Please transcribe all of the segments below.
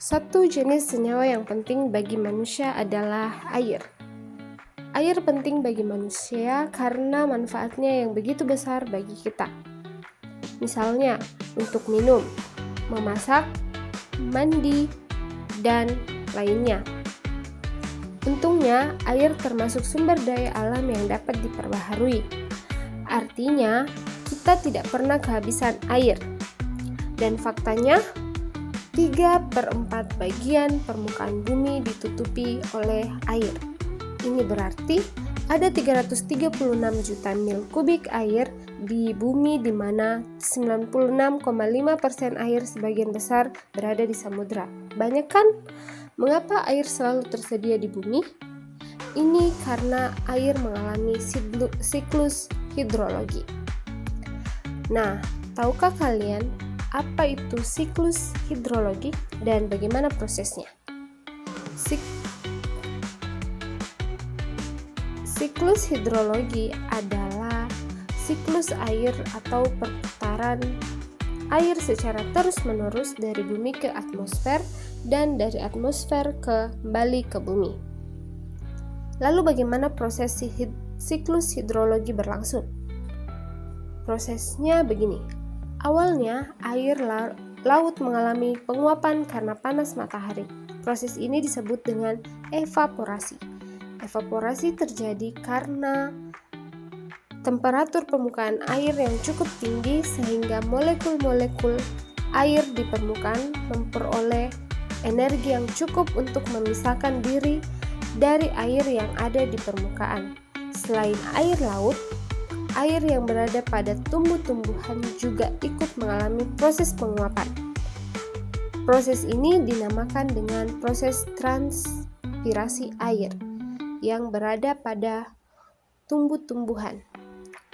Satu jenis senyawa yang penting bagi manusia adalah air. Air penting bagi manusia karena manfaatnya yang begitu besar bagi kita. Misalnya, untuk minum, memasak, mandi, dan lainnya. Untungnya, air termasuk sumber daya alam yang dapat diperbaharui. Artinya, kita tidak pernah kehabisan air. Dan faktanya, 3/4 bagian permukaan bumi ditutupi oleh air. Ini berarti ada 336 juta mil kubik air di bumi, di mana 96,5% air sebagian besar berada di samudra. Banyak kan? Mengapa air selalu tersedia di bumi? Ini karena air mengalami siklus hidrologi. Nah, tahukah kalian apa itu siklus hidrologi dan bagaimana prosesnya? Siklus hidrologi adalah siklus air atau perputaran air secara terus-menerus dari bumi ke atmosfer dan dari atmosfer kembali ke bumi. Lalu bagaimana proses siklus hidrologi berlangsung? Prosesnya begini. Awalnya, air laut mengalami penguapan karena panas matahari. Proses ini disebut dengan evaporasi. Evaporasi terjadi karena temperatur permukaan air yang cukup tinggi sehingga molekul-molekul air di permukaan memperoleh energi yang cukup untuk memisahkan diri dari air yang ada di permukaan. Selain air laut, air yang berada pada tumbuh-tumbuhan juga ikut mengalami proses penguapan. Proses ini dinamakan dengan proses transpirasi air yang berada pada tumbuh-tumbuhan.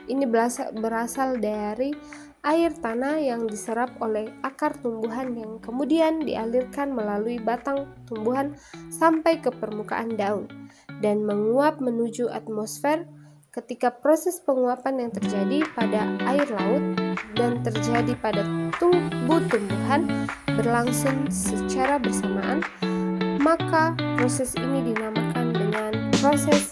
Ini berasal dari air tanah yang diserap oleh akar tumbuhan yang kemudian dialirkan melalui batang tumbuhan sampai ke permukaan daun dan menguap menuju atmosfer. Ketika proses penguapan yang terjadi pada air laut dan terjadi pada tumbuh-tumbuhan berlangsung secara bersamaan, maka proses ini dinamakan dengan proses